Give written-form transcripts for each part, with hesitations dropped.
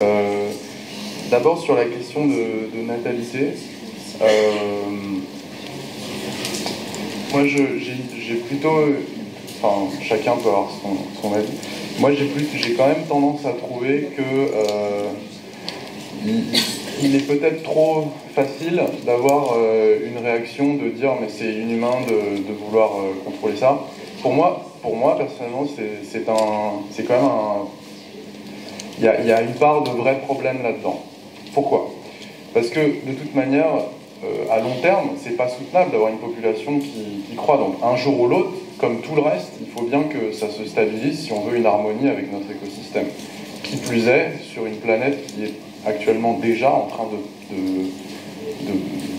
D'abord sur la question de natalité, moi j'ai plutôt, enfin chacun peut avoir son avis, moi j'ai quand même tendance à trouver que il est peut-être trop facile d'avoir une réaction de dire mais c'est inhumain de vouloir contrôler ça. Pour moi personnellement c'est quand même il y a une part de vrai problème là-dedans. Pourquoi ? Parce que de toute manière, à long terme, c'est pas soutenable d'avoir une population qui croît. Donc un jour ou l'autre, comme tout le reste, il faut bien que ça se stabilise si on veut une harmonie avec notre écosystème. Qui plus est, sur une planète qui est actuellement déjà en train de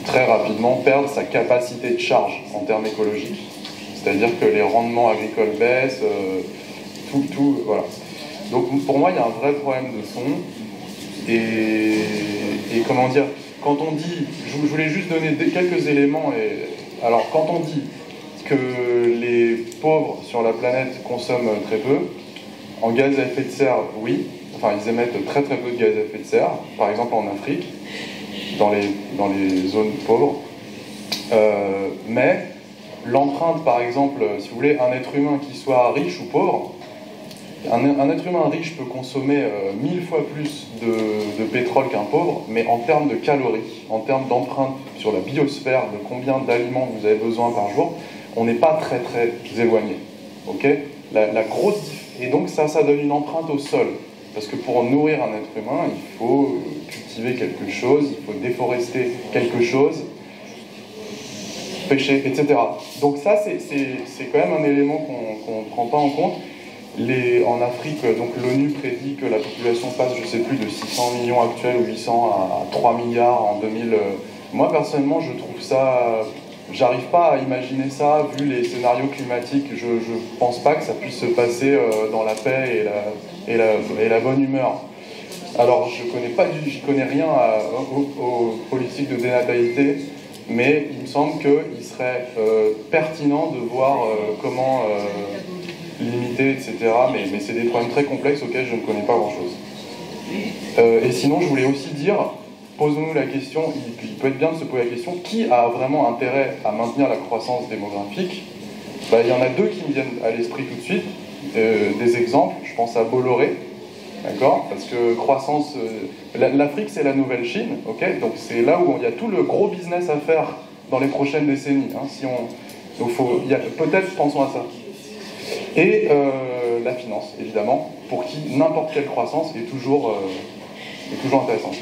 très rapidement perdre sa capacité de charge en termes écologiques. C'est-à-dire que les rendements agricoles baissent, voilà. Donc pour moi, il y a un vrai problème de fond. Et comment dire, quand on dit, je voulais juste donner quelques éléments. Alors quand on dit que les pauvres sur la planète consomment très peu, en gaz à effet de serre, oui, enfin ils émettent très très peu de gaz à effet de serre, par exemple en Afrique, dans les zones pauvres, mais l'empreinte, par exemple, si vous voulez, un être humain qui soit riche ou pauvre, un être humain riche peut consommer 1000 fois plus de pétrole qu'un pauvre, mais en termes de calories, en termes d'empreinte sur la biosphère, de combien d'aliments vous avez besoin par jour, on n'est pas très très éloigné. Okay ? La grosse... Et donc ça donne une empreinte au sol. Parce que pour nourrir un être humain, il faut cultiver quelque chose, il faut déforester quelque chose, pêcher, etc. Donc ça, c'est quand même un élément qu'on ne prend pas en compte. En Afrique, donc l'ONU prédit que la population passe, je ne sais plus, de 600 millions actuels ou 800 à 3 milliards en 2000. Moi, personnellement, je trouve ça... J'arrive pas à imaginer ça, vu les scénarios climatiques. Je pense pas que ça puisse se passer dans la paix et la bonne humeur. Alors, j'y connais rien aux politiques de dénatalité, mais il me semble qu'il serait pertinent de voir comment... limité, etc. Mais c'est des problèmes très complexes auxquels je ne connais pas grand-chose. Et sinon, je voulais aussi dire, posons-nous la question, il peut être bien de se poser la question, qui a vraiment intérêt à maintenir la croissance démographique ? Il y en a deux qui me viennent à l'esprit tout de suite, des exemples. Je pense à Bolloré, d'accord ? Parce que croissance... l'Afrique, c'est la nouvelle Chine, ok ? Donc c'est là où il y a tout le gros business à faire dans les prochaines décennies. Hein, donc peut-être pensons à ça. Et la finance, évidemment, pour qui n'importe quelle croissance est toujours intéressante.